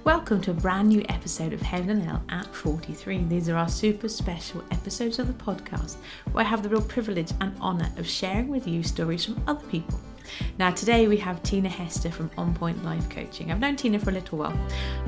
Welcome to a brand new episode of Heaven and Hell at 43. These are our super special episodes of the podcast where I have the real privilege and honour of sharing with you stories from other people. Now today we have Tina Hester from On Point Life Coaching. I've known Tina for a little while,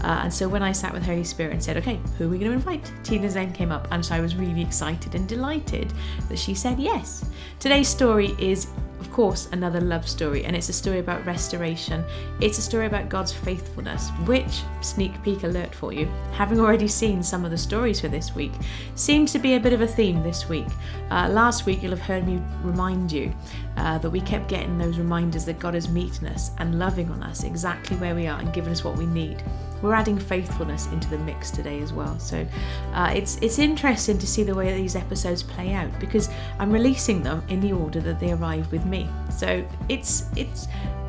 and so when I sat with Holy Spirit and said, okay, who are we going to invite? Tina's name came up, and so I was really excited and delighted that she said yes. Today's story is, of course, another love story, and it's a story about restoration. It's a story about God's faithfulness, which, sneak peek alert for you, having already seen some of the stories for this week, seems to be a bit of a theme this week. Last week you'll have heard me remind you that we kept getting those reminders that God is meeting us and loving on us exactly where we are and giving us what we need. We're adding faithfulness into the mix today as well. So it's interesting to see the way these episodes play out because I'm releasing them in the order that they arrive with me. So it's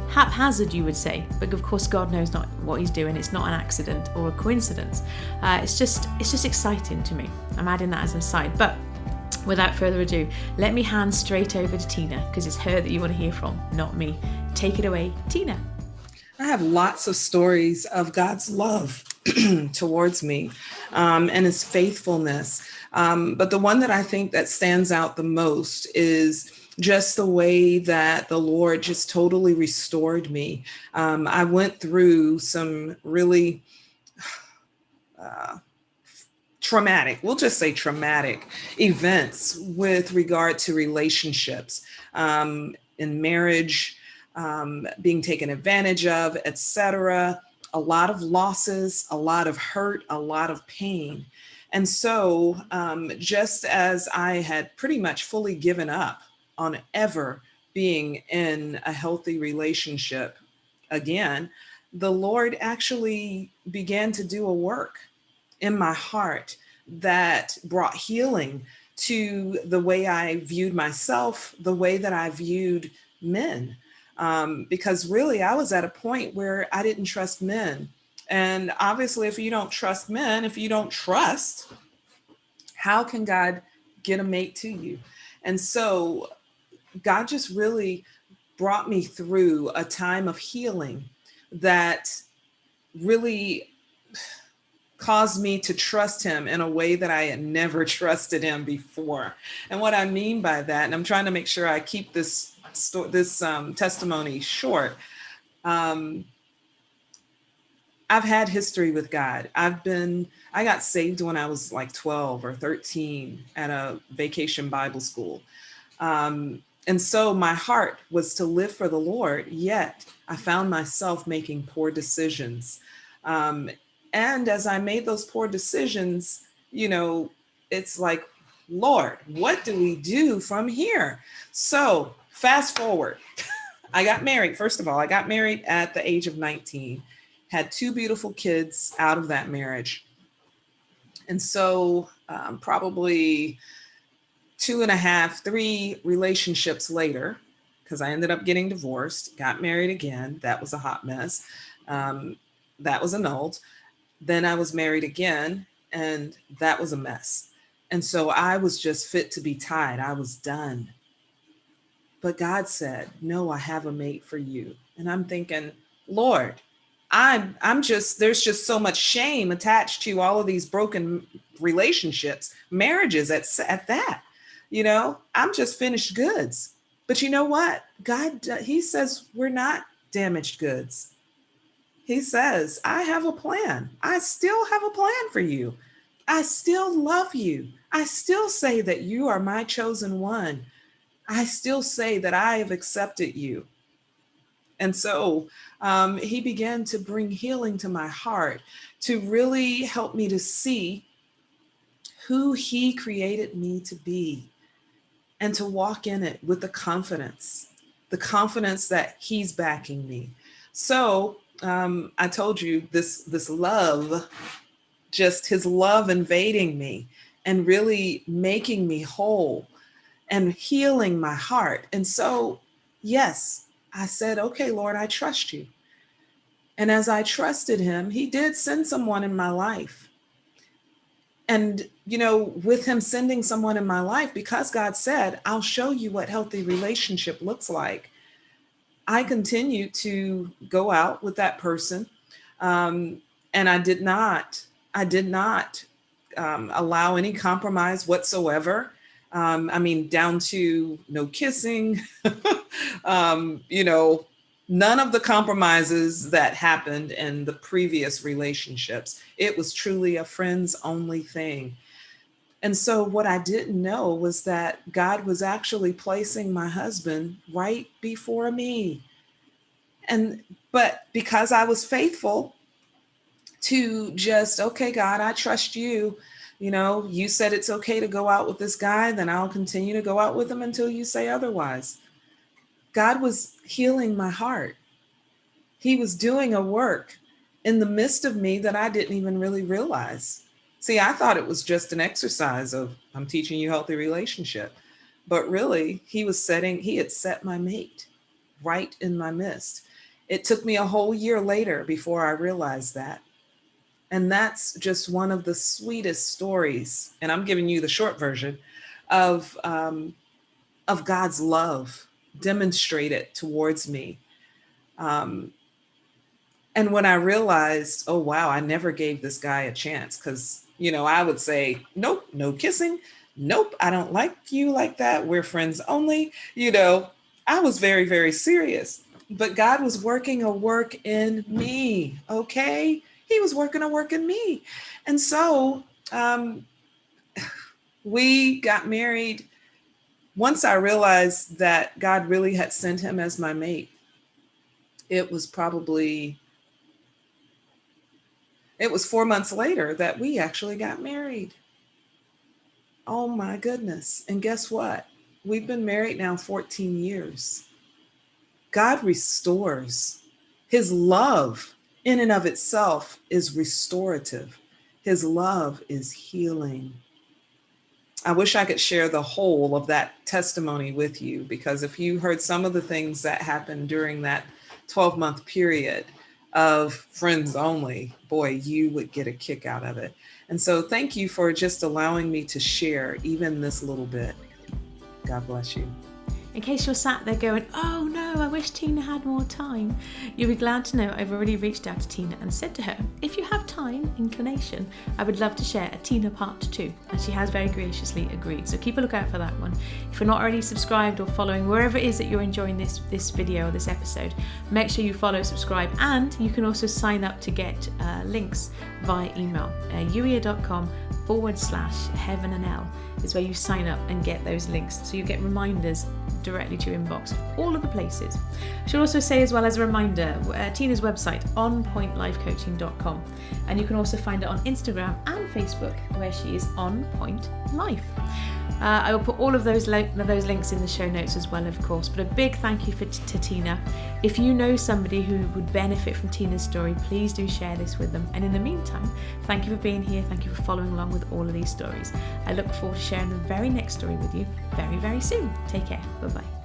haphazard, you would say, but of course God knows not what he's doing. It's not an accident or a coincidence. It's just exciting to me. I'm adding that as an aside. But without further ado, let me hand straight over to Tina because it's her that you want to hear from, not me. Take it away, Tina. I have lots of stories of God's love towards me and his faithfulness. But the one that I think that stands out the most is just the way that the Lord just totally restored me. I went through some really traumatic, we'll just say traumatic events with regard to relationships in marriage, being taken advantage of, etc. A lot of losses, a lot of hurt, a lot of pain. And so just as I had pretty much fully given up on ever being in a healthy relationship again, the Lord actually began to do a work in my heart that brought healing to the way I viewed myself, the way that I viewed men. Because really I was at a point where I didn't trust men. And obviously, if you don't trust men, if you don't trust, how can God get a mate to you? And so God just really brought me through a time of healing that really caused me to trust him in a way that I had never trusted him before. And what I mean by that, and I'm trying to make sure I keep this testimony short. I've had history with God. I got saved when I was like 12 or 13 at a vacation Bible school. And so my heart was to live for the Lord, yet I found myself making poor decisions. And as I made those poor decisions, it's like, Lord, what do we do from here? So fast forward, I got married. First of all, I got married at the age of 19, had two beautiful kids out of that marriage. And so probably 2.5, 3 relationships later, because I ended up getting divorced, got married again. That was a hot mess. That was annulled. Then I was married again, and that was a mess. And so I was just fit to be tied. I was done. But God said, no, I have a mate for you. And I'm thinking, Lord, there's just so much shame attached to all of these broken relationships, marriages at that, I'm just finished goods. But you know what? God, he says we're not damaged goods. He says, I have a plan. I still have a plan for you. I still love you. I still say that you are my chosen one. I still say that I have accepted you. And so he began to bring healing to my heart, to really help me to see who he created me to be and to walk in it with the confidence that he's backing me. So I told you this love, just his love invading me and really making me whole and healing my heart. And so, yes, I said, okay, Lord, I trust you. And as I trusted him, he did send someone in my life. And, with him sending someone in my life, because God said, I'll show you what healthy relationship looks like, I continued to go out with that person. And I did not allow any compromise whatsoever. Down to no kissing, none of the compromises that happened in the previous relationships. It was truly a friends only thing. And so what I didn't know was that God was actually placing my husband right before me. But because I was faithful to just, okay, God, I trust you. You said it's okay to go out with this guy, then I'll continue to go out with him until you say otherwise. God was healing my heart. He was doing a work in the midst of me that I didn't even really realize. See, I thought it was just an exercise of, I'm teaching you healthy relationship. But really, he had set my mate right in my midst. It took me a whole year later before I realized that. And that's just one of the sweetest stories, and I'm giving you the short version of God's love demonstrated towards me. And when I realized, oh, wow, I never gave this guy a chance, because, I would say, nope, no kissing. Nope, I don't like you like that. We're friends only. I was very, very serious. But God was working a work in me, okay? He was working a work in me. And so we got married. Once I realized that God really had sent him as my mate, it was 4 months later that we actually got married. Oh my goodness. And guess what? We've been married now 14 years. God restores. His love in and of itself is restorative. His love is healing. I wish I could share the whole of that testimony with you, because if you heard some of the things that happened during that 12-month period of friends only, boy, you would get a kick out of it. And so thank you for just allowing me to share even this little bit. God bless you. In case you're sat there going, oh no, I wish Tina had more time, you'll be glad to know I've already reached out to Tina and said to her, if you have time, inclination, I would love to share a Tina part 2. And she has very graciously agreed. So keep a lookout for that one. If you're not already subscribed or following wherever it is that you're enjoying this video or this episode, make sure you follow, subscribe, and you can also sign up to get links via email. youier.com/heavenandl is where you sign up and get those links. So you get reminders directly to your inbox of all of the places. I should also say, as well as a reminder, Tina's website, onpointlifecoaching.com, and you can also find her on Instagram and Facebook, where she is On Point Life. I will put all of those links in the show notes as well, of course, but a big thank you to Tina. If you know somebody who would benefit from Tina's story, please do share this with them. And in the meantime, thank you for being here. Thank you for following along with all of these stories. I look forward to sharing the very next story with you very, very soon. Take care. Bye-bye.